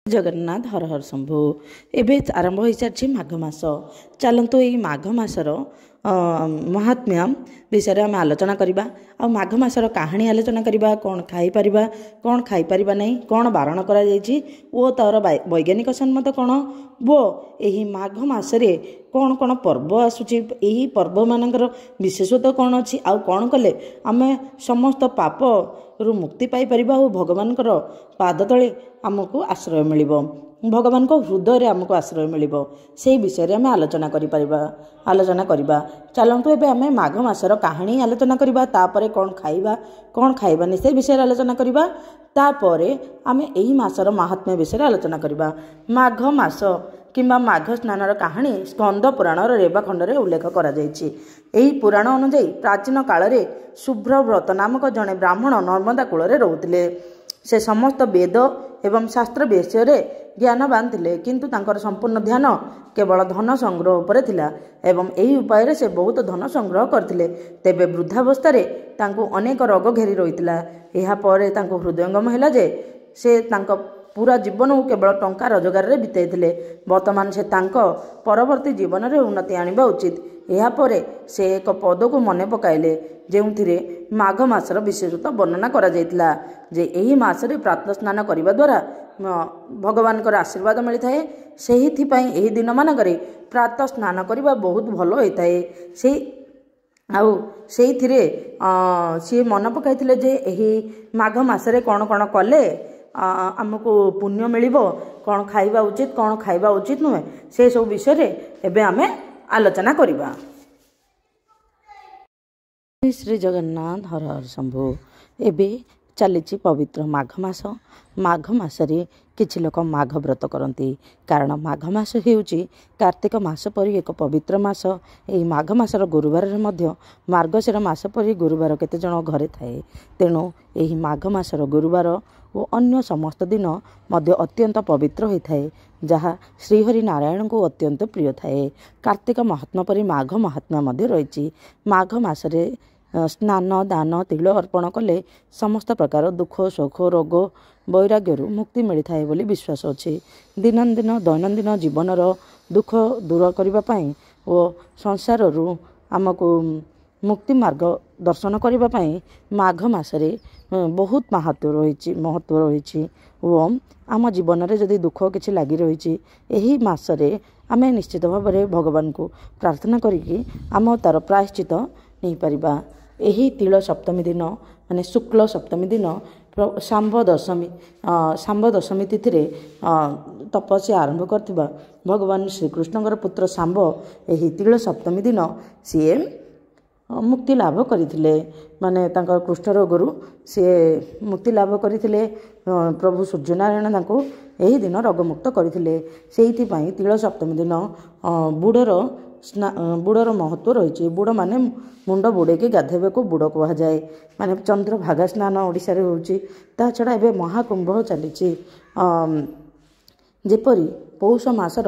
जगन्नाथ हर हर शंभु। एबे आरंभ हो सारी माघ मास। चलतु ये माघ मासर महात्म्य विषय आम आलोचना करवा। आ माघ मासर कहानी आलोचना करवा। कौन खाईपर कौन खाईपर ना कौन बारण कर तार वैज्ञानिक सम्मत कौन वो यही माघ मसरे कौन कौन पर्व आसूची यही पर्व मानकर विशेषत्व कौन अच्छी आउ कौन कले आम समस्त पाप रु मुक्ति पाई परिबा और भगवान पाद तले आमको आश्रय मिल भगवान हृदय आमको आश्रय मिल से विषय आम आलोचना करवा। चलतु एबे आम माघ मासर कहानी आलोचना करवा। तापरे कौन खाइबानी से विषय आलोचना करवा। तापरे आम यही मासर महात्म्य विषय आलोचना करवा। माघ मास किंबा माघ स्नानर कहानी स्कंद पुराणर रेवाखंडरे उल्लेख करा जायछि। एही पुराण अनुसार प्राचीन काल रे शुभ्रव्रत नामक जड़े ब्राह्मण नर्मदा कूଳରେ रहुथिले। से समस्त वेद एवं शास्त्र विषय ज्ञानवान थिले, किंतु तांकर संपूर्ण ध्यान केवल धन संग्रह उपरे थिला एवं एही उपाय से बहुत धन संग्रह करथिले। तेबे वृद्धावस्था रे तांको अनेक रोग घेरी रहितला। एहा परे तांको हृदयंगम हैला जे से तांको पूरा जीवन को केवल टंका रोजगार रे बिताइथिले। वर्तमान से तांको परवर्ती जीवन रे उन्नति आनिबा उचित। एहा परे से एक पद को मने पकाइले जेउथिरे माघ मासर विशेषता वर्णना करा जायतिला जे एही मासरे प्रातः स्नान करिबा द्वारा भगवान कर आशीर्वाद मिलता है। सेहिथि पई एही दिन मानकरे प्रातः स्नान करिबा बहुत भलो होइताए। से आउ सेहिथिरे सी मन पकाइथिले जे एही माघ मासरे कौन कौन कले आमको पुण्य मिल कौन खाइबा उचित कौन खाइबा उचित नुहे से सब विषय एबे आमे आलोचना करिबा। श्री जगन्नाथ हर हर शंभु। एबे चली पवित्र माघ मास। माघ मासरे किछि लोक माघ व्रत करती, कारण माघ मास हेउची कार्तिक मास परी एक पवित्र मास। एही माघ मासर गुरुवार मध्य मार्गशीर मास परी गुरुवार केते जण घरे थाए। तेणु एही माघ मासर गुरुवार और अन्य समस्त दिन मध्य अत्यंत पवित्र होता है, जहाँ श्रीहरि नारायण को अत्यंत प्रिय थाए। कार्तिक महात्मा परी माघ महात्मा मध्य रही। माघ मासरे स्नान दान तिल अर्पण कले समस्त प्रकार दुख शोक रोग वैराग्य मुक्ति मिलता है बोली विश्वास अच्छे। दिन दिन दैनंदिन जीवनर दुख दूर करने और संसार आमको मुक्ति मार्ग दर्शन करने माघ मासरे बहुत महत्व रही। और आम जीवन में जदि दुख किसी लगी रही यही मासरे आम निश्चित भाव में भगवान को प्रार्थना करिकी आम तार प्रायश्चित नहीं पारिबा। यही तिल सप्तमी दिन माने शुक्ल सप्तमी दिन सांब दशमी तिथि तपस्या आरंभ करथिबा भगवान श्रीकृष्णकर पुत्र सांब यही तिल सप्तमी दिन सीए मुक्ति लाभ करथिले। माने तांकर कुष्ठ रोगरू सी मुक्ति लाभ करथिले। प्रभु सूर्यनारायण तांको यही दिन रोगमुक्त करथिले। सेहिथि पई तिल सप्तमी दिन बुड़र महत्व रही। बुड़ माने मुंड बुड़ेकी गाधेबे को बुड़ कह जाए। माने चंद्रभागा स्नान ओडिशा रे होउची। ता छड़ा एबे महाकुंभ चली जेपरी पौष मास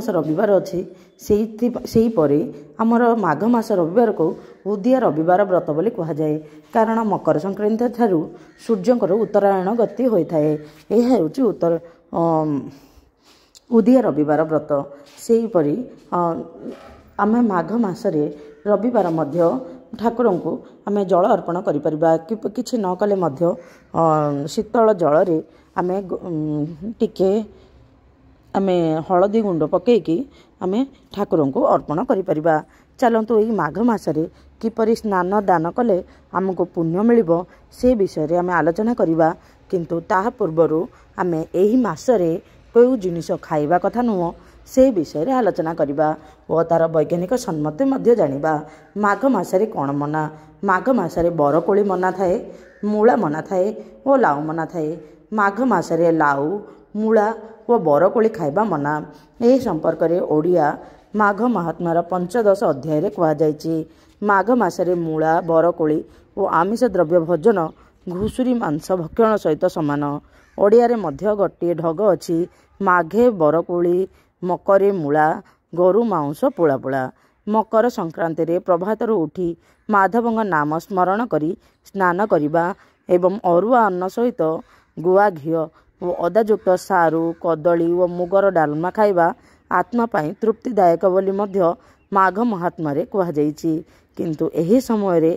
रविवार अच्छी से परी आमर माघ मास रविवार को उदिया रविवार व्रत बोली कह जाए। कारण मकर संक्रांति ठारू सूर्यंकर उत्तरायण गति होता है। यह उत्तर उदिया रविवार व्रत। से परी आम माघ मासरे रविवार मध्य ठाकुर को आम जल अर्पण करिपरिबा। किछि न कले मध्य शीतल जल रे आमे टिके आमे हलदी गुंड पकेकी आमे ठाकुर को अर्पण करिपरिबा। चलतु यही माघ मासरे किपरि स्नान दान कले आमको पुण्य मिलिबो से विषय आमे आलोचना करिबा। किंतु ताहा पूर्वरु आमे एही मासरे कोई जिनिस खाइबा कथा नुह से विषय आलोचना करिबा और तार वैज्ञानिक सम्मति मध्य जानिबा। माघ मासरे कौन मना? माघ मासरे बरकोली मना थाए, मूला मना थाए और लाउ मना थाए। माघ मासरे लाउ मूला और बरकोली खाइबा मना। यह संपर्क में ओडिया माघ महात्मार 15 अध्याय रे कहा जायछि। माघ मासरे मूला बरकोली और आमिष द्रव्य भोजन घुसुरी मांस भक्षण सहित सामान। ओडिया रे मध्य गोटे ढग अछि। माघे बरकोली मकरे मूला गोरु मांस पोड़ा पोड़ा। मकर संक्रांति रे प्रभातर उठी माधवंग नाम स्मरण करी स्नान करिबा एवं अरुआ अन्न सहित गुआ घी ଓ ଅଦାଯୁକ୍ତ ସାରୁ କଦଳୀ ଓ ମୁଗର ଡାଲମା ଖାଇବା ଆତ୍ମା ପାଇଁ ତୃପ୍ତିଦାୟକ ବୋଲି ମଧ୍ୟ ମାଘ ମହାତ୍ମାରେ କୁହାଯାଇଛି। କିନ୍ତୁ ଏହି ସମୟରେ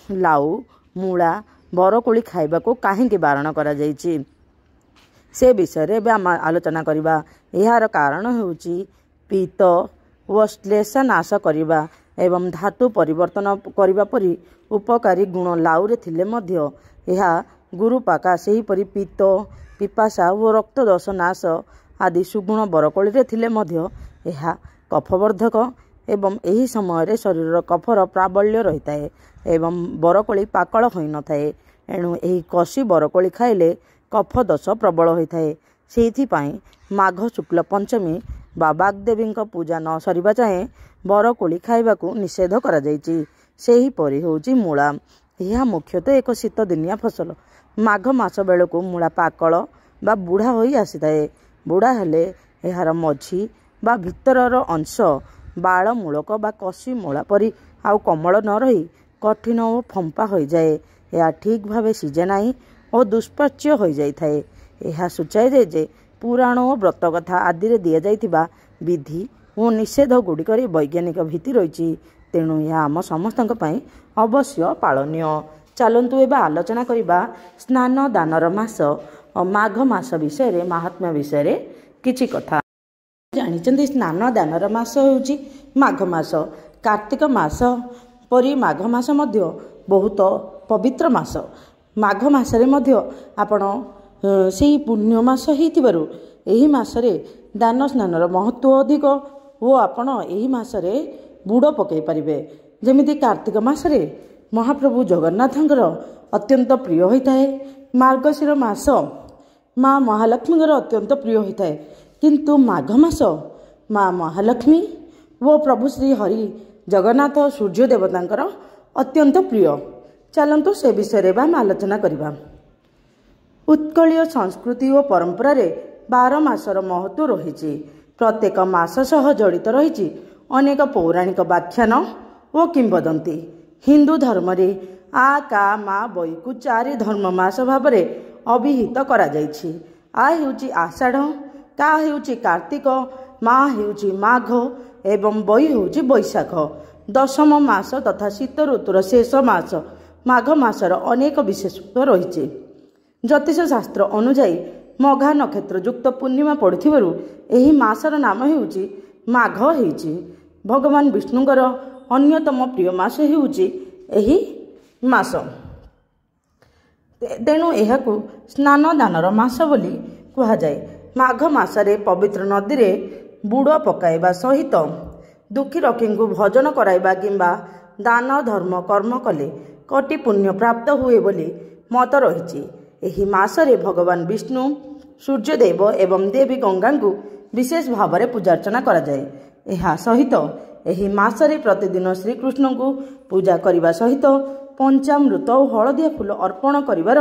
ଲାଉ ମୂଳା ବରକୋଳି ଖାଇବାକୁ କାହିଁକି ବାରଣ କରାଯାଇଛି ସେ ବିଷୟରେ ଏବେ ଆମେ ଆଲୋଚନା କରିବା। ଏହାର କାରଣ ହେଉଛି ପିତ୍ତ ଓ ଶ୍ଲେଷା ନାଶ କରିବା ଏବଂ ଧାତୁ ପରିବର୍ତ୍ତନ କରିବା ପରି ଉପକାରୀ ଗୁଣ ଲାଉରେ ଥିଲେ ମଧ୍ୟ ଏହା ଗୁରୁପାକା ସେହିପରି ପିତ୍ତ ପିପାସା ଓ ରକ୍ତଦୋଷ ନାଶ ଆଦି ସୁଗୁଣ ବରକୋଳିରେ ଥିଲେ ମଧ୍ୟ ଏହା କଫବର୍ଦ୍ଧକ ଏବଂ ଏହି ସମୟରେ ଶରୀରର କଫର ପ୍ରାବଲ୍ୟ ରହିଥାଏ ଏବଂ ବରକୋଳି ପାକଳ ହୋଇନଥାଏ। ଏଣୁ ଏହି କଷି ବରକୋଳି ଖାଇଲେ କଫ ଦୋଷ ପ୍ରବଳ ହୋଇଥାଏ। ସେଇଥିପାଇଁ ମାଘ ଶୁକ୍ଳ ପଞ୍ଚମୀ ବା ବାଗ୍ଦେବୀଙ୍କ ପୂଜା ନ ସରିବା ଯାଏଁ ବରକୋଳି ଖାଇବାକୁ ନିଷେଧ କରାଯାଇଛି। ସେହିପରି ହେଉଛି ମୂଳା। ଏହା ମୁଖ୍ୟତଃ ଏକ ଶୀତଦିନିଆ ଫସଲ। ମାଘ ମାସ ବେଳକୁ ମୂଳା ପାକଳ ବା ବୁଢ଼ା ହୋଇ ଆସିଥାଏ। ବୁଢ଼ା ହେଲେ ଏହାର ମଝି ବା ଭିତରର ଅଂଶ ବାଳ ମୂଳକ ବା କଷି ମୂଳା ପରି ଆଉ କୋମଳ ନ ରହି କଠିନ ଓ ଫମ୍ପା ହୋଇଯାଏ। ଏହା ଠିକ୍ ଭାବେ ସିଝେ ନାହିଁ ଓ ଦୁଷ୍ପାଚ୍ୟ ହୋଇଯାଇଥାଏ। ଏହା ସୂଚାଏ ଯେ ପୁରାଣ ଓ ବ୍ରତକଥା ଆଦିରେ ଦିଆଯାଇଥିବା ବିଧି ଓ ନିଷେଧ ଗୁଡ଼ିକରେ ବୈଜ୍ଞାନିକ ଭିତ୍ତି ରହିଛି। ତେଣୁ ଏହା ଆମ ସମସ୍ତଙ୍କ ପାଇଁ ଅବଶ୍ୟ ପାଳନୀୟ। ଚାଲନ୍ତୁ ଏବେ ଆଲୋଚନା କରିବା ସ୍ନାନ ଦାନର ମାସ ଓ ମାଘ ମାସ ବିଷୟରେ ମାହାତ୍ମ୍ୟ ବିଷୟରେ କିଛି କଥା। ଜାଣିଛନ୍ତି ସ୍ନାନ ଦାନର ମାସ ହେଉଛି ମାଘ ମାସ। କାର୍ତ୍ତିକ ମାସ ପରି ମାଘ ମାସ ମଧ୍ୟ ବହୁତ ପବିତ୍ର ମାସ। ମାଘ ମାସରେ ମଧ୍ୟ ଆପଣ ସେହି ପୁଣ୍ୟ ମାସ ହେଇଥିବାରୁ ଏହି ମାସରେ ଦାନ ସ୍ନାନର ମହତ୍ଵ ଅଧିକ ଓ ଆପଣ ଏହି ମାସରେ ବୁଡ଼ ପକାଇ ପାରିବେ। ଯେମିତି କାର୍ତ୍ତିକ ମାସରେ ମହାପ୍ରଭୁ ଜଗନ୍ନାଥଙ୍କର ଅତ୍ୟନ୍ତ ପ୍ରିୟ ହୋଇଥାଏ। ମାର୍ଗଶିର ମାସ ମା ମହାଲକ୍ଷ୍ମୀଙ୍କର ଅତ୍ୟନ୍ତ ପ୍ରିୟ ହୋଇଥାଏ। କିନ୍ତୁ ମାଘ ମାସ ମା ମହାଲକ୍ଷ୍ମୀ ଓ ପ୍ରଭୁ ଶ୍ରୀ ହରି ଜଗନ୍ନାଥ ସୂର୍ଯ୍ୟ ଦେବତାଙ୍କର ଅତ୍ୟନ୍ତ ପ୍ରିୟ। ଚାଲନ୍ତୁ ସେ ବିଷୟରେ ଆମେ ଆଲୋଚନା କରିବା। ଉତ୍କଳୀୟ ସଂସ୍କୃତି ଓ ପରମ୍ପରାରେ 12 ମାସର ମହତ୍ଵ ରହିଛି। ପ୍ରତ୍ୟେକ ମାସ ସହ ଜଡ଼ିତ ରହିଛି ଅନେକ ପୌରାଣିକ ବ୍ୟାଖ୍ୟାନ ଓ କିମ୍ବଦନ୍ତୀ। ହିନ୍ଦୁ ଧର୍ମରେ ଆ କା ମା ବଇକୁ 4 ଧର୍ମ ମାସ ଭାବରେ ଅଭିହିତ କରାଯାଇଛି। ଆ ହେଉଛି ଆଷାଢ଼, କା ହେଉଛି କାର୍ତ୍ତିକ, ମା ହେଉଛି ମାଘ ଏବଂ ବଇ ହେଉଛି ବୈଶାଖ। ଦଶମ ମାସ ତଥା ଶୀତ ଋତୁର ଶେଷ ମାସ ମାଘ ମାସର ଅନେକ ବିଶେଷତ୍ୱ ରହିଛି। ଜ୍ୟୋତିଷ ଶାସ୍ତ୍ର ଅନୁଯାୟୀ ମଘା ନକ୍ଷତ୍ର ଯୁକ୍ତ ପୂର୍ଣ୍ଣିମା ପଡ଼ୁଥିବାରୁ ଏହି ମାସର ନାମ ହେଉଛି ମାଘ ହେଇଛି। ଭଗବାନ ବିଷ୍ଣୁଙ୍କର ଅନ୍ୟତମ ପ୍ରିୟ ମାସ ହେଉଛି ଏହି ମାସ। ତେଣୁ ଏହାକୁ ସ୍ନାନ ଦାନର ମାସ ବୋଲି କୁହାଯାଏ। ମାଘ ମାସରେ ପବିତ୍ର ନଦୀରେ ବୁଡ଼ ପକାଇବା ସହିତ ଦୁଃଖୀ ରକ୍ଷୀଙ୍କୁ ଭୋଜନ କରାଇବା କିମ୍ବା ଦାନ ଧର୍ମ କର୍ମ କଲେ କୋଟି ପୁଣ୍ୟ ପ୍ରାପ୍ତ ହୁଏ ବୋଲି ମତ ରହିଛି। ଏହି ମାସରେ ଭଗବାନ ବିଷ୍ଣୁ ସୂର୍ଯ୍ୟଦେବ ଏବଂ ଦେବୀ ଗଙ୍ଗାଙ୍କୁ ବିଶେଷ ଭାବରେ ପୂଜାର୍ଚ୍ଚନା କରାଯାଏ। ଏହା ସହିତ ଏହି ମାସରେ ପ୍ରତିଦିନ ଶ୍ରୀକୃଷ୍ଣଙ୍କୁ ପୂଜା କରିବା ସହିତ ପଞ୍ଚାମୃତ ଓ ହଳଦିଆ ଫୁଲ ଅର୍ପଣ କରିବାର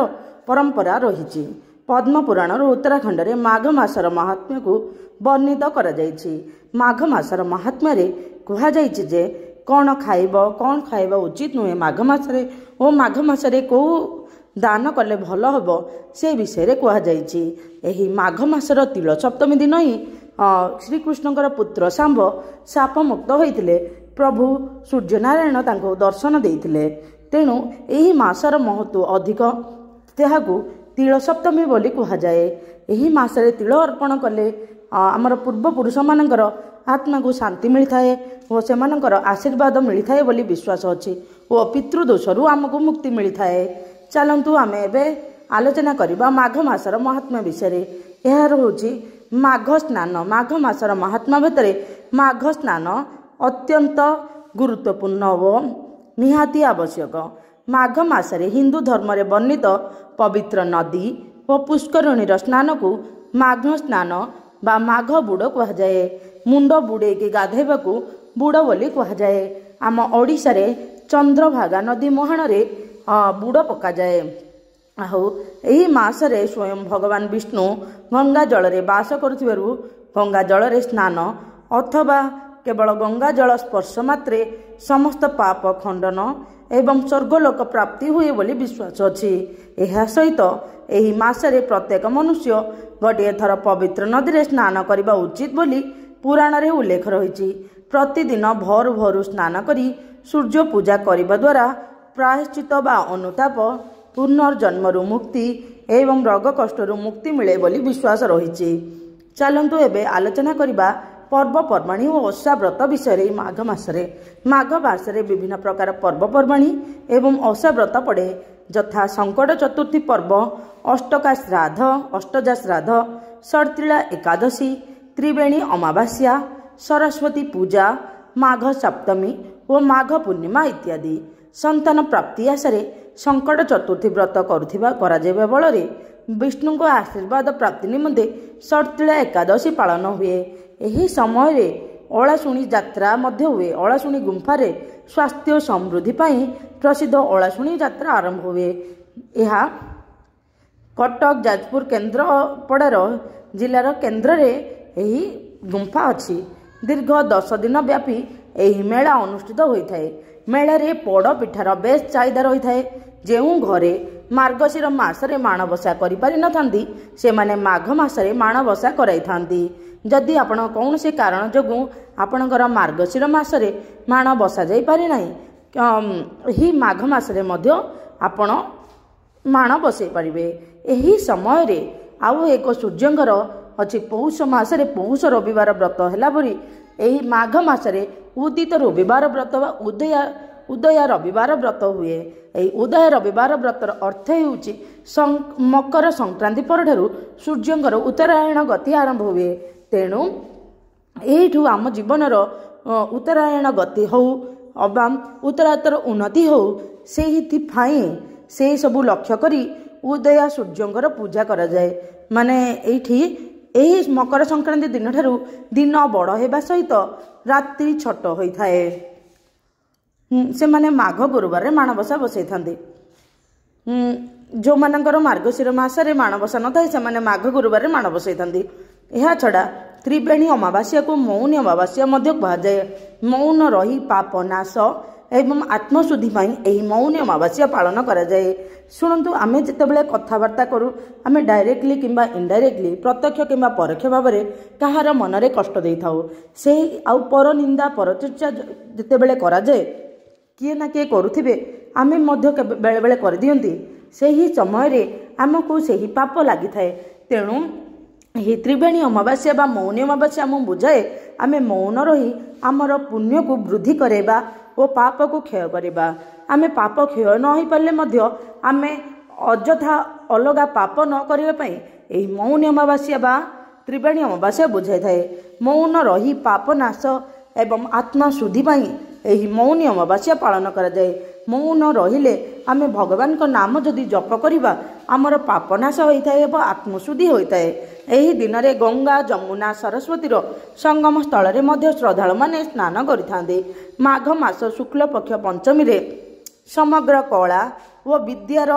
ପରମ୍ପରା ରହିଛି। ପଦ୍ମ ପୁରାଣର ଉତ୍ତରାଖଣ୍ଡରେ ମାଘ ମାସର ମାହାତ୍ମ୍ୟକୁ ବର୍ଣ୍ଣିତ କରାଯାଇଛି। ମାଘ ମାସର ମାହାତ୍ମ୍ୟରେ କୁହାଯାଇଛି ଯେ କ'ଣ ଖାଇବା ଉଚିତ ନୁହେଁ ମାଘ ମାସରେ ଓ ମାଘ ମାସରେ କେଉଁ ଦାନ କଲେ ଭଲ ହେବ ସେ ବିଷୟରେ କୁହାଯାଇଛି। ଏହି ମାଘ ମାସର ତିଳ ସପ୍ତମୀ ଦିନ ହିଁ ଶ୍ରୀକୃଷ୍ଣଙ୍କର ପୁତ୍ର ଶାମ୍ବ ଶାପମୁକ୍ତ ହୋଇଥିଲେ। ପ୍ରଭୁ ସୂର୍ଯ୍ୟନାରାୟଣ ତାଙ୍କୁ ଦର୍ଶନ ଦେଇଥିଲେ। ତେଣୁ ଏହି ମାସର ମହତ୍ଵ ଅଧିକ। ଏହାକୁ ତିଳ ସପ୍ତମୀ ବୋଲି କୁହାଯାଏ। ଏହି ମାସରେ ତିଳ ଅର୍ପଣ କଲେ ଆମର ପୂର୍ବପୁରୁଷମାନଙ୍କର ଆତ୍ମାକୁ ଶାନ୍ତି ମିଳିଥାଏ ଓ ସେମାନଙ୍କର ଆଶୀର୍ବାଦ ମିଳିଥାଏ ବୋଲି ବିଶ୍ୱାସ ଅଛି ଓ ପିତୃଦୋଷରୁ ଆମକୁ ମୁକ୍ତି ମିଳିଥାଏ। ଚାଲନ୍ତୁ ଆମେ ଏବେ ଆଲୋଚନା କରିବା ମାଘ ମାସର ମହାତ୍ମ୍ୟ ବିଷୟରେ। ଏହା ହେଉଛି ମାଘ ସ୍ନାନ। ମାଘ ମାସର ମହାତ୍ମ୍ୟ ଭିତରେ ମାଘ ସ୍ନାନ ଅତ୍ୟନ୍ତ ଗୁରୁତ୍ୱପୂର୍ଣ୍ଣ ଓ ନିହାତି ଆବଶ୍ୟକ। ମାଘ ମାସରେ ହିନ୍ଦୁ ଧର୍ମରେ ବର୍ଣ୍ଣିତ ପବିତ୍ର ନଦୀ ଓ ପୁଷ୍କରିଣୀର ସ୍ନାନକୁ ମାଘ ସ୍ନାନ ବା ମାଘ ବୁଡ଼ କୁହାଯାଏ। ମୁଣ୍ଡ ବୁଡ଼େଇକି ଗାଧୋଇବାକୁ ବୁଡ଼ ବୋଲି କୁହାଯାଏ। ଆମ ଓଡ଼ିଶାରେ ଚନ୍ଦ୍ରଭାଗା ନଦୀ ମୁହାଣରେ ବୁଡ଼ ପକାଯାଏ। ଆଉ ଏହି ମାସରେ ସ୍ୱୟଂ ଭଗବାନ ବିଷ୍ଣୁ ଗଙ୍ଗା ଜଳରେ ବାସ କରୁଥିବାରୁ ଗଙ୍ଗା ଜଳରେ ସ୍ନାନ ଅଥବା କେବଳ ଗଙ୍ଗା ଜଳ ସ୍ପର୍ଶ ମାତ୍ରେ ସମସ୍ତ ପାପ ଖଣ୍ଡନ एवं स्वर्गलोक प्राप्ति हुए बोली विश्वास अछि। एहा सहित एही मासरे प्रत्येक मनुष्य गोटे थर पवित्र नदी रे स्नान करने उचित बोली पुराण रे उल्लेख रही। प्रतिदिन भोर भोर स्नान करी सूर्य पूजा करने द्वारा प्रायश्चित बा अनुताप पुनर्जन्मरु मुक्ति एवं रोग कष्टरु मुक्ति मिले बोली विश्वास रही। चलंतु एबे आलोचना करिबा पर्वपर्वाणी और ओषा व्रत विषय। माघ मासरे विभिन्न प्रकार पर्वपर्वाणी एवं ओषा व्रत पड़े, यथा संकट चतुर्थी पर्व, अष्टका श्राद्ध, अष्टजा श्राद्ध, षट्तिला एकादशी, त्रिवेणी अमावास्या, सरस्वती पूजा, माघ सप्तमी और माघ पूर्णिमा इत्यादि। संतान प्राप्ति आशारे संकट चतुर्थी व्रत करा बल विष्णु को आशीर्वाद प्राप्ति निमंते षट्तिला एकादशी पालन हुए। यही समय रे ओलाशुणी यात्रा मध्य हुए। ओलाशुणी गुंफारे स्वास्थ्य समृद्धि पाई प्रसिद्ध ओलाशुणी यात्रा आरंभ हुए। यह कटक जाजपुर केन्द्रापड़ार जिलार केन्द्र रे यही गुंफा अछि। दीर्घ 10 दिन व्यापी यही मेला अनुष्ठित होता है। मेलारे पोड़ पिठार बेस चाहिदा रही है। जो घरे मार्गशीर मासरे माणबसा करि से माने माघ मासरे माणबसा कराई थांती। जदि आपण कौन से कारण जो आपणकर मार्गशीर मासरे माण बसा जाई पारि नाही, ही माघ मासरे मध्य आपण माण बसई पारिबे। एही समय रे आउ एक सूर्यंकर अछि पौष मासरे पौष रविवार व्रत हैला परी एही माघ मासरे उदित रविवार व्रत वा उदय रविवार व्रत हुए। यही उदय रविवार व्रतर अर्थ होउछि मकर संक्रांति पर सूर्यंकर उत्तरायण गति आरंभ हुए। तेणु यहीठू आम जीवनर उत्तरायण गति हो अबा उत्तरातर उन्नति हो से सबू लक्ष्य करी उदय सूर्यंकर पूजा करा जाए। माने यही मकर संक्रांति दिन ठारू दिन बड़ हेबा सहित रात्रि छोट होता है। से माने माघ गुरुवार माणबसा बसई थांती। जो मानकर मार्गशीर मासरे माणबसा न थाए से माने माघ गुरुवार माण बसई थांती। यह छड़ा त्रिवेणी अमावास्या को मौनी अमावास्या मध्य कहुए। मौन रही पाप नाश एवं आत्मशुद्धि यही मौनी अमावास्या पालन करा जाए। शुणु आमे जितेबाला कथबार्ता करूँ आमे डायरेक्टली किंबा इनडायरेक्टली प्रत्यक्ष किंबा परोक्ष भाव में कहार मनरे कष्ट दे थाउ। से आउ पर निंदा परचर्चा जितेबाला करा जाए किए ना किए करुथिबे आमे मध्य बेले बेले कर दियंती। सेही समय रे आमको सेही पाप लागि थाए। तेणु यही त्रिवेणी अमावास्या बा मौनी अमावास्या आम बुझाए आमे मौन रही आमर पुण्य को वृद्धि करेबा और पाप को क्षय करेबा। आमे पाप क्षय न हो पारे मध्य आमे अଯଥା अलगा पाप न करिबा पई एही मौनी अमावास्या बा त्रिवेणी अमावास्या बुझाई थाए। मौन रही पाप नाश एवं आत्मा शुद्धि पाई एही मौनी अमावास्या पालन करा जाए। मौन रहिले आमे भगवान को नाम जदि जप करिबा आमर पापनाश होता है एवं आत्मशुद्धि होता है। यही दिन में गंगा जमुना सरस्वतीर संगम स्थल में मध्य श्रद्धालु माने स्नान करिथांते। माघ मास शुक्ल पक्ष पंचमी रे समग्र कला व विद्यार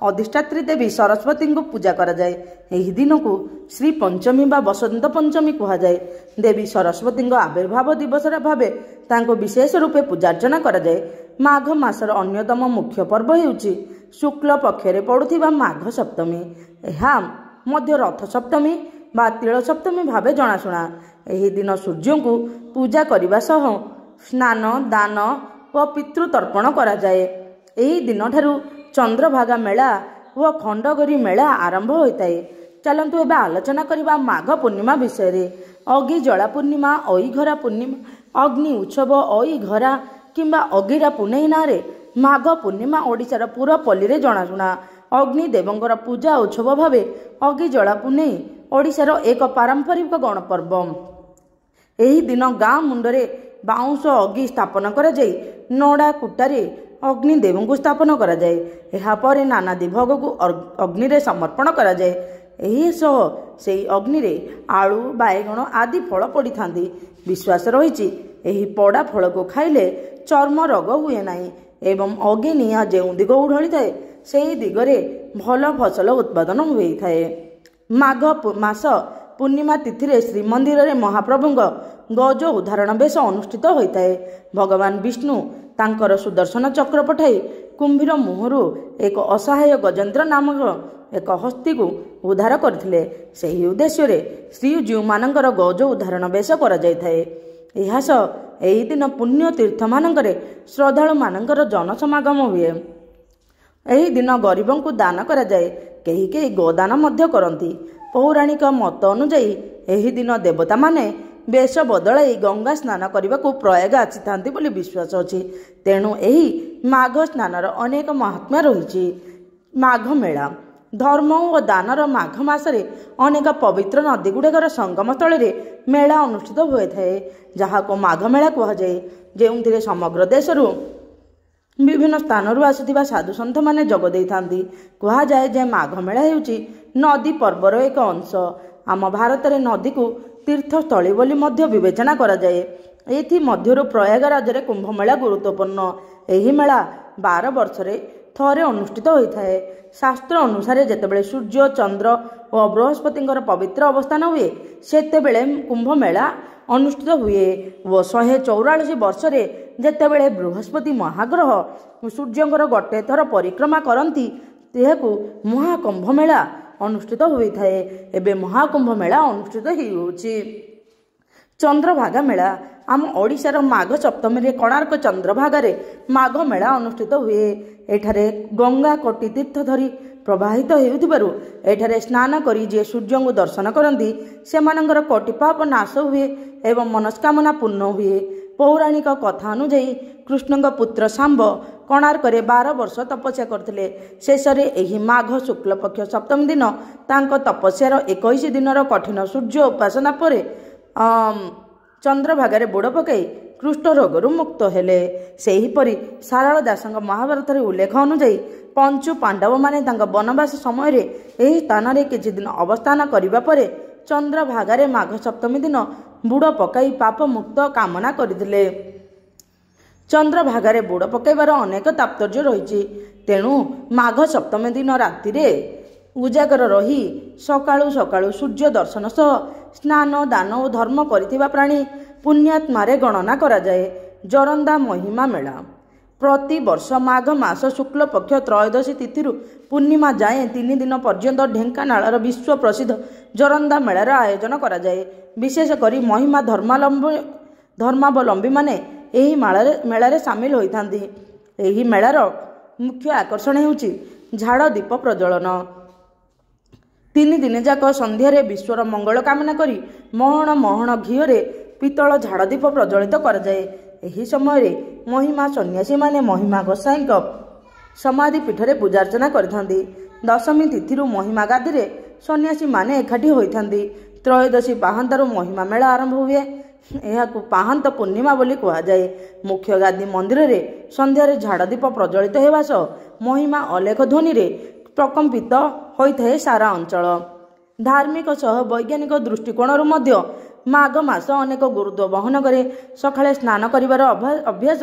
अधिष्ठात्री देवी सरस्वती को पूजा करा जाए। यही दिन को श्री पंचमी बा बसंत पंचमी कहा जाए। देवी सरस्वती आविर्भाव दिवस भावे तांको विशेष रूपे पूजार्चना करा जाए। माघ मासर अन्यतम मुख्य पर्व हेउछि शुक्ल पक्षरे पड़ुथिबा माघ सप्तमी। एहा मध्य रथ सप्तमी बा तिल सप्तमी भावे जनाशुना। यही दिन सूर्य को पूजा करने सह स्नान दान व पितृतर्पण करा जाए। यही दिन ठारू चंद्रभागा मेला व खंडगरी मेला आरंभ होता है। चलंतु एबे आलोचना करिबा माघ पूर्णिमा विषय रे। अगी जला पूर्णिमा अईघरा पूर्णिमा अग्नि उत्सव अईघरा किंबा अगिरा पुनेई नारे माघ पूर्णिमा ओडिशार पूरा पल्ली रे जनाशुना। अग्नि देवंकर पूजा उत्सव भावे अगी जला पुनेई ओडिशार एक पारंपरिक गणपर्व। यही दिन गाँ मुंडरे बाउंश अगी स्थापन करा जाई नड़ा कुटारे अग्नि देव को स्थापन करा जाए। एहा परे नानादी भोग को अग्नि रे समर्पण करा जाए। एही सह सेही अग्नि रे आलू बायगण आदि फल पड़ी थांती। विश्वास रही एही पड़ा फल को खाइले चर्म रोग हुए नाही एवं अग्नि निया जो दिग उढ़ी थाए सेही दिगरे भल फसल उत्पादन हुए थाए। माघ मास पूर्णिमा तिथि रे श्रीमंदिर रे महाप्रभुंग गज उदाहरण बेश अनुष्ठित होता है। भगवान विष्णु ତାଙ୍କର ସୁଦର୍ଶନ ଚକ୍ର ପଠାଇ କୁମ୍ଭୀର ମୁହଁରୁ ଏକ ଅସହାୟ ଗଜେନ୍ଦ୍ର ନାମକ ଏକ ହସ୍ତୀକୁ ଉଦ୍ଧାର କରିଥିଲେ। ସେହି ଉଦ୍ଦେଶ୍ୟରେ ଶ୍ରୀଜୀଉମାନଙ୍କର ଗଜ ଉଦ୍ଧାରଣ ବେଶ କରାଯାଇଥାଏ। ଏହା ସହ ଏହି ଦିନ ପୁଣ୍ୟ ତୀର୍ଥମାନଙ୍କରେ ଶ୍ରଦ୍ଧାଳୁମାନଙ୍କର ଜନସମାଗମ ହୁଏ। ଏହି ଦିନ ଗରିବଙ୍କୁ ଦାନ କରାଯାଏ। କେହି କେହି ଗୋଦାନ ମଧ୍ୟ କରନ୍ତି। ପୌରାଣିକ ମତ ଅନୁଯାୟୀ ଏହି ଦିନ ଦେବତାମାନେ ବେଶ ବଦଳାଇ ଗଙ୍ଗା ସ୍ନାନ କରିବାକୁ ପ୍ରୟାଗ ଆସିଥାନ୍ତି ବୋଲି ବିଶ୍ୱାସ ଅଛି। ତେଣୁ ଏହି ମାଘ ସ୍ନାନର ଅନେକ ମହାତ୍ମ୍ୟ ରହିଛି। ମାଘ ମେଳା ଧର୍ମ ଓ ଦାନର ମାଘ ମାସରେ ଅନେକ ପବିତ୍ର ନଦୀଗୁଡ଼ିକର ସଙ୍ଗମ ସ୍ଥଳରେ ମେଳା ଅନୁଷ୍ଠିତ ହୋଇଥାଏ, ଯାହାକୁ ମାଘ ମେଳା କୁହାଯାଏ, ଯେଉଁଥିରେ ସମଗ୍ର ଦେଶରୁ ବିଭିନ୍ନ ସ୍ଥାନରୁ ଆସୁଥିବା ସାଧୁସନ୍ଥମାନେ ଯୋଗ ଦେଇଥାନ୍ତି। କୁହାଯାଏ ଯେ ମାଘ ମେଳା ହେଉଛି ନଦୀ ପର୍ବର ଏକ ଅଂଶ। ଆମ ଭାରତରେ ନଦୀକୁ ତୀର୍ଥସ୍ଥଳୀ ବୋଲି ମଧ୍ୟ ବିବେଚନା କରାଯାଏ। ଏଥିମଧ୍ୟରୁ ପ୍ରୟାଗରାଜରେ କୁମ୍ଭମେଳା ଗୁରୁତ୍ୱପୂର୍ଣ୍ଣ। ଏହି ମେଳା 12 ବର୍ଷରେ ଥରେ ଅନୁଷ୍ଠିତ ହୋଇଥାଏ। ଶାସ୍ତ୍ର ଅନୁସାରେ ଯେତେବେଳେ ସୂର୍ଯ୍ୟ, ଚନ୍ଦ୍ର ଓ ବୃହସ୍ପତିଙ୍କର ପବିତ୍ର ଅବସ୍ଥାନ ହୁଏ, ସେତେବେଳେ କୁମ୍ଭମେଳା ଅନୁଷ୍ଠିତ ହୁଏ ଓ 144 ବର୍ଷରେ ଯେତେବେଳେ ବୃହସ୍ପତି ମହାଗ୍ରହ ସୂର୍ଯ୍ୟଙ୍କର ଗୋଟେ ଥର ପରିକ୍ରମା କରନ୍ତି, ଏହାକୁ ମହାକୁମ୍ଭ ମେଳା ଅନୁଷ୍ଠିତ ହୋଇଥାଏ। ଏବେ ମହାକୁମ୍ଭ ମେଳା ଅନୁଷ୍ଠିତ ହେଉଛି। ଚନ୍ଦ୍ରଭାଗା ମେଳା ଆମ ଓଡ଼ିଶାର ମାଘ ସପ୍ତମୀରେ କୋଣାର୍କ ଚନ୍ଦ୍ରଭାଗାରେ ମାଘ ମେଳା ଅନୁଷ୍ଠିତ ହୁଏ। ଏଠାରେ ଗଙ୍ଗା କୋଟି ତୀର୍ଥ ଧରି ପ୍ରବାହିତ ହେଉଥିବାରୁ ଏଠାରେ ସ୍ନାନ କରି ଯିଏ ସୂର୍ଯ୍ୟଙ୍କୁ ଦର୍ଶନ କରନ୍ତି ସେମାନଙ୍କର କୋଟି ପାପ ନାଶ ହୁଏ ଏବଂ ମନସ୍କାମନା ପୂର୍ଣ୍ଣ ହୁଏ। ପୌରାଣିକ କଥା ଅନୁଯାୟୀ କୃଷ୍ଣଙ୍କ ପୁତ୍ର ଶାମ୍ବ କୋଣାର୍କରେ 12 ବର୍ଷ ତପସ୍ୟା କରିଥିଲେ। ଶେଷରେ ଏହି ମାଘ ଶୁକ୍ଲପକ୍ଷ ସପ୍ତମୀ ଦିନ ତାଙ୍କ ତପସ୍ୟାର 21 ଦିନର କଠିନ ସୂର୍ଯ୍ୟ ଉପାସନା ପରେ ଚନ୍ଦ୍ରଭାଗାରେ ବୁଡ଼ ପକାଇ କୁଷ୍ଠ ରୋଗରୁ ମୁକ୍ତ ହେଲେ। ସେହିପରି ସାରଳା ଦାସଙ୍କ ମହାଭାରତରେ ଉଲ୍ଲେଖ ଅନୁଯାୟୀ ପଞ୍ଚୁ ପାଣ୍ଡବମାନେ ତାଙ୍କ ବନବାସ ସମୟରେ ଏହି ସ୍ଥାନରେ କିଛି ଦିନ ଅବସ୍ଥାନ କରିବା ପରେ ଚନ୍ଦ୍ରଭାଗାରେ ମାଘ ସପ୍ତମୀ ଦିନ ବୁଡ଼ ପକାଇ ପାପ ମୁକ୍ତ କାମନା କରିଥିଲେ। ଚନ୍ଦ୍ରଭାଗାରେ ବୁଡ଼ ପକାଇବାର ଅନେକ ତାତ୍ପର୍ଯ୍ୟ ରହିଛି। ତେଣୁ ମାଘ ସପ୍ତମୀ ଦିନ ରାତିରେ ଉଜାଗର ରହି ସକାଳୁ ସକାଳୁ ସୂର୍ଯ୍ୟ ଦର୍ଶନ ସହ ସ୍ନାନ, ଦାନ ଓ ଧର୍ମ କରିଥିବା ପ୍ରାଣୀ ପୁଣ୍ୟାତ୍ମାରେ ଗଣନା କରାଯାଏ। ଜୋରନ୍ଦା ମହିମା ମେଳା ପ୍ରତିବର୍ଷ ମାଘ ମାସ ଶୁକ୍ଲପକ୍ଷ ତ୍ରୟୋଦଶୀ ତିଥିରୁ ପୂର୍ଣ୍ଣିମା ଯାଏଁ 3 ଦିନ ପର୍ଯ୍ୟନ୍ତ ଢେଙ୍କାନାଳର ବିଶ୍ୱ ପ୍ରସିଦ୍ଧ ଜୋରନ୍ଦା ମେଳାର ଆୟୋଜନ କରାଯାଏ। ବିଶେଷ କରି ମହିମା ଧର୍ମାବଲମ୍ବୀମାନେ ଏହି ମେଳାରେ ସାମିଲ ହୋଇଥାନ୍ତି। ଏହି ମେଳାର ମୁଖ୍ୟ ଆକର୍ଷଣ ହେଉଛି ଝାଡ଼ ଦୀପ ପ୍ରଜ୍ୱଳନ। 3 ଦିନ ଯାକ ସନ୍ଧ୍ୟାରେ ବିଶ୍ୱର ମଙ୍ଗଳ କାମନା କରି ମହଣ ମହଣ ଘିଅରେ ପିତ୍ତଳ ଝାଡ଼ ଦୀପ ପ୍ରଜ୍ୱଳିତ କରାଯାଏ। ଏହି ସମୟରେ ମହିମା ସନ୍ନ୍ୟାସୀମାନେ ମହିମା ଗୋସାଇଁଙ୍କ ସମାଧି ପୀଠରେ ପୂଜାର୍ଚ୍ଚନା କରିଥାନ୍ତି। ଦଶମୀ ତିଥିରୁ ମହିମା ଗାଦିରେ ସନ୍ନ୍ୟାସୀମାନେ ଏକାଠି ହୋଇଥାନ୍ତି। ତ୍ରୟୋଦଶୀ ପାହାନ୍ତାରୁ ମହିମା ମେଳା ଆରମ୍ଭ ହୁଏ। ଏହାକୁ ପାହାନ୍ତ ପୂର୍ଣ୍ଣିମା ବୋଲି କୁହାଯାଏ। ମୁଖ୍ୟ ଗାଦି ମନ୍ଦିରରେ ସନ୍ଧ୍ୟାରେ ଝାଡ଼ ଦୀପ ପ୍ରଜ୍ୱଳିତ ହେବା ସହ ମହିମା ଅଲେଖ ଧ୍ୱନିରେ ପ୍ରକମ୍ପିତ ହୋଇଥାଏ ସାରା ଅଞ୍ଚଳ। ଧାର୍ମିକ ସହ ବୈଜ୍ଞାନିକ ଦୃଷ୍ଟିକୋଣରୁ ମଧ୍ୟ ମାଘ ମାସ ଅନେକ ଗୁରୁତ୍ୱ ବହନ କରେ। ସକାଳେ ସ୍ନାନ କରିବାର ଅଭ୍ୟାସ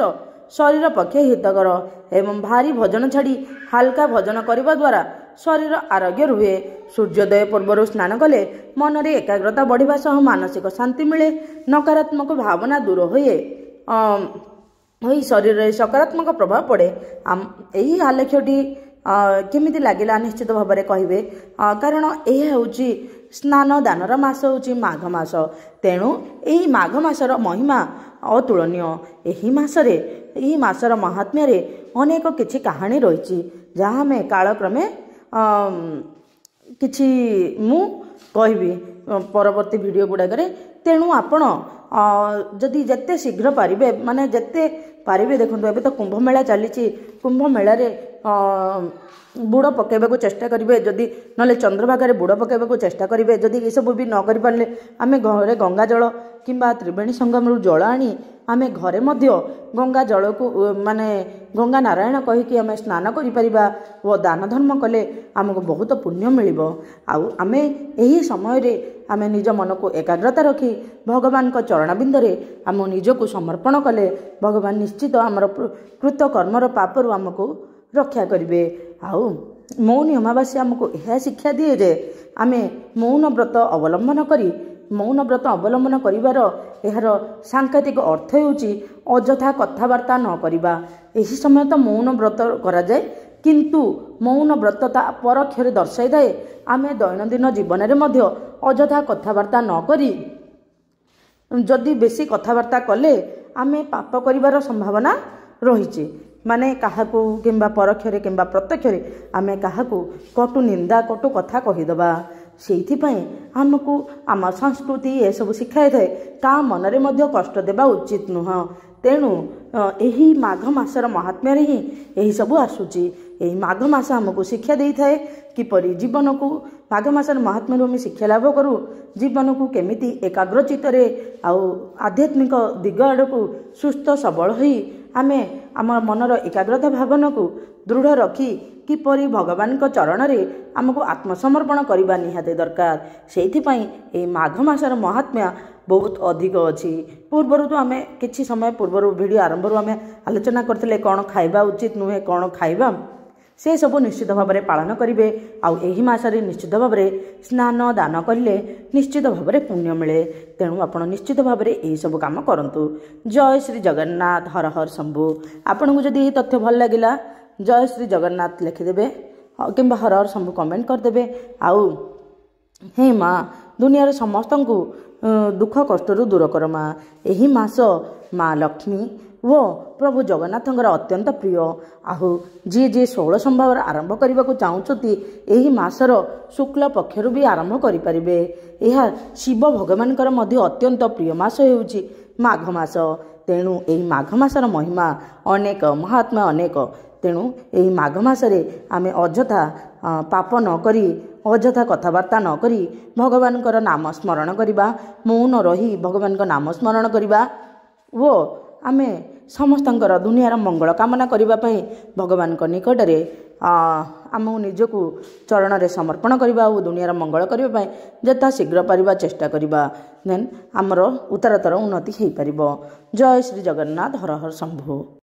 ଶରୀର ପକ୍ଷେ ହିତକର ଏବଂ ଭାରି ଭୋଜନ ଛାଡ଼ି ହାଲକା ଭୋଜନ କରିବା ଦ୍ୱାରା ଶରୀର ଆରୋଗ୍ୟ ରୁହେ। ସୂର୍ଯ୍ୟୋଦୟ ପୂର୍ବରୁ ସ୍ନାନ କଲେ ମନରେ ଏକାଗ୍ରତା ବଢ଼ିବା ସହ ମାନସିକ ଶାନ୍ତି ମିଳେ। ନକାରାତ୍ମକ ଭାବନା ଦୂର ହୋଇ ଶରୀରରେ ସକାରାତ୍ମକ ପ୍ରଭାବ ପଡ଼େ। ଏହି ଆଲେଖ୍ୟଟି କେମିତି ଲାଗିଲା ନିଶ୍ଚିତ ଭାବରେ କହିବେ, କାରଣ ଏହା ହେଉଛି ସ୍ନାନ ଦାନର ମାସ ହେଉଛି ମାଘ ମାସ। ତେଣୁ ଏହି ମାଘ ମାସର ମହିମା ଅତୁଳନୀୟ। ଏହି ମାସର ମହାତ୍ମ୍ୟରେ ଅନେକ କିଛି କାହାଣୀ ରହିଛି, ଯାହା ଆମେ କାଳକ୍ରମେ କିଛି ମୁଁ କହିବି ପରବର୍ତ୍ତୀ ଭିଡ଼ିଓ ଗୁଡ଼ାକରେ। ତେଣୁ ଆପଣ ଯଦି ଯେତେ ଶୀଘ୍ର ପାରିବେ ଯେତେ ପାରିବେ, ଦେଖନ୍ତୁ ଏବେ ତ କୁମ୍ଭ ମେଳା ଚାଲିଛି, କୁମ୍ଭ ମେଳାରେ ବୁଡ଼ ପକାଇବାକୁ ଚେଷ୍ଟା କରିବେ। ଯଦି ନହେଲେ ଚନ୍ଦ୍ରଭାଗାରେ ବୁଡ଼ ପକାଇବାକୁ ଚେଷ୍ଟା କରିବେ। ଯଦି ଏସବୁ ବି ନ କରିପାରିଲେ ଆମେ ଘରେ ଗଙ୍ଗା ଜଳ କିମ୍ବା ତ୍ରିବେଣୀ ସଙ୍ଗମରୁ ଜଳ ଆଣି ଆମେ ଘରେ ମଧ୍ୟ ଗଙ୍ଗା ଜଳକୁ ଗଙ୍ଗା ନାରାୟଣ କହିକି ଆମେ ସ୍ନାନ କରିପାରିବା ଓ ଦାନ ଧର୍ମ କଲେ ଆମକୁ ବହୁତ ପୁଣ୍ୟ ମିଳିବ। ଆଉ ଆମେ ଏହି ସମୟରେ ଆମେ ନିଜ ମନକୁ ଏକାଗ୍ରତା ରଖି ଭଗବାନଙ୍କ ଚରଣବିନ୍ଦରେ ଆମ ନିଜକୁ ସମର୍ପଣ କଲେ ଭଗବାନ ନିଶ୍ଚିତ ଆମର କୃତ କର୍ମର ପାପରୁ ଆମକୁ ରକ୍ଷା କରିବେ। ଆଉ ମୌନୀ ଅମାବାସ୍ୟା ଆମକୁ ଏହା ଶିକ୍ଷା ଦିଏ ଯେ ଆମେ ମୌନ ବ୍ରତ ଅବଲମ୍ବନ କରି ମୌନ ବ୍ରତ ଅବଲମ୍ବନ କରିବାର ଏହାର ସାଂକେତିକ ଅର୍ଥ ହେଉଛି ଅଯଥା କଥାବାର୍ତ୍ତା ନ କରିବା। ଏହି ସମୟ ତ ମୌନ ବ୍ରତ କରାଯାଏ, କିନ୍ତୁ ମୌନ ବ୍ରତ ତା ପରୋକ୍ଷରେ ଦର୍ଶାଇଥାଏ ଆମେ ଦୈନନ୍ଦିନ ଜୀବନରେ ମଧ୍ୟ ଅଯଥା କଥାବାର୍ତ୍ତା ନ କରି, ଯଦି ବେଶୀ କଥାବାର୍ତ୍ତା କଲେ ଆମେ ପାପ କରିବାର ସମ୍ଭାବନା ରହିଛି। ମାନେ କାହାକୁ କିମ୍ବା ପରୋକ୍ଷରେ କିମ୍ବା ପ୍ରତ୍ୟକ୍ଷରେ ଆମେ କାହାକୁ କଟୁ ନିନ୍ଦା କଟୁ କଥା କହିଦେବା। ସେଇଥିପାଇଁ ଆମକୁ ଆମ ସଂସ୍କୃତି ଏସବୁ ଶିଖାଇଥାଏ ତା ମନରେ ମଧ୍ୟ କଷ୍ଟ ଦେବା ଉଚିତ ନୁହଁ। ତେଣୁ ଏହି ମାଘ ମାସର ମହାତ୍ମ୍ୟରେ ହିଁ ଏହିସବୁ ଆସୁଛି। ଏହି ମାଘ ମାସ ଆମକୁ ଶିକ୍ଷା ଦେଇଥାଏ କିପରି ଜୀବନକୁ, ମାଘ ମାସର ମହାତ୍ମ୍ୟରୁ ଆମେ ଶିକ୍ଷା ଲାଭ କରୁ ଜୀବନକୁ କେମିତି ଏକାଗ୍ରଚିତ୍ତରେ ଆଉ ଆଧ୍ୟାତ୍ମିକ ଦିଗ ଆଡ଼କୁ ସୁସ୍ଥ ସବଳ ହୋଇ ଆମେ ଆମ ମନର ଏକାଗ୍ରତା ଭାବନାକୁ ଦୃଢ଼ ରଖି କିପରି ଭଗବାନଙ୍କ ଚରଣରେ ଆମକୁ ଆତ୍ମସମର୍ପଣ କରିବା ନିହାତି ଦରକାର। ସେଇଥିପାଇଁ ଏହି ମାଘ ମାସର ମହାତ୍ମ୍ୟ ବହୁତ ଅଧିକ ଅଛି। ପୂର୍ବରୁ ତ ଆମେ କିଛି ସମୟ ପୂର୍ବରୁ ଭିଡ଼ିଓ ଆରମ୍ଭରୁ ଆମେ ଆଲୋଚନା କରିଥିଲେ କ'ଣ ଖାଇବା ଉଚିତ ନୁହେଁ, କ'ଣ ଖାଇବା, ସେସବୁ ନିଶ୍ଚିତ ଭାବରେ ପାଳନ କରିବେ। ଆଉ ଏହି ମାସରେ ନିଶ୍ଚିତ ଭାବରେ ସ୍ନାନ ଦାନ କରିଲେ ନିଶ୍ଚିତ ଭାବରେ ପୁଣ୍ୟ ମିଳେ। ତେଣୁ ଆପଣ ନିଶ୍ଚିତ ଭାବରେ ଏହିସବୁ କାମ କରନ୍ତୁ। ଜୟ ଶ୍ରୀ ଜଗନ୍ନାଥ, ହର ହର ଶମ୍ଭୁ। ଆପଣଙ୍କୁ ଯଦି ଏହି ତଥ୍ୟ ଭଲ ଲାଗିଲା ଜୟ ଶ୍ରୀ ଜଗନ୍ନାଥ ଲେଖିଦେବେ କିମ୍ବା ହର ହର ଶମ୍ଭୁ କମେଣ୍ଟ କରିଦେବେ। ଆଉ ହେ ମା, ଦୁନିଆର ସମସ୍ତଙ୍କୁ ଦୁଃଖ କଷ୍ଟରୁ ଦୂର କର ମା। ଏହି ମାସ ମା ଲକ୍ଷ୍ମୀ ଓ ପ୍ରଭୁ ଜଗନ୍ନାଥଙ୍କର ଅତ୍ୟନ୍ତ ପ୍ରିୟ। ଆଉ ଯିଏ 16 ସମ୍ଭାବର ଆରମ୍ଭ କରିବାକୁ ଚାହୁଁଛନ୍ତି ଏହି ମାସର ଶୁକ୍ଳ ପକ୍ଷରୁ ବି ଆରମ୍ଭ କରିପାରିବେ। ଏହା ଶିବ ଭଗବାନଙ୍କର ମଧ୍ୟ ଅତ୍ୟନ୍ତ ପ୍ରିୟ ମାସ ହେଉଛି ମାଘ ମାସ। ତେଣୁ ଏହି ମାଘ ମାସର ମହିମା ଅନେକ, ମହାତ୍ମା ଅନେକ। ତେଣୁ ଏହି ମାଘ ମାସରେ ଆମେ ଅଯଥା ପାପ ନ କରି, ଅଯଥା କଥାବାର୍ତ୍ତା ନ କରି ଭଗବାନଙ୍କର ନାମ ସ୍ମରଣ କରିବା, ମୌନ ରହି ଭଗବାନଙ୍କ ନାମ ସ୍ମରଣ କରିବା ଓ ଆମେ ସମସ୍ତଙ୍କର ଦୁନିଆର ମଙ୍ଗଳ କାମନା କରିବା ପାଇଁ ଭଗବାନଙ୍କ ନିକଟରେ ଆମକୁ ନିଜକୁ ଚରଣରେ ସମର୍ପଣ କରିବା ଓ ଦୁନିଆର ମଙ୍ଗଳ କରିବା ପାଇଁ ଯଥା ଶୀଘ୍ର ପାରିବା ଚେଷ୍ଟା କରିବା। ଦେନ୍ ଆମର ଉତ୍ତରତର ଉନ୍ନତି ହୋଇପାରିବ। ଜୟ ଶ୍ରୀ ଜଗନ୍ନାଥ, ହର ହର ଶମ୍ଭୁ।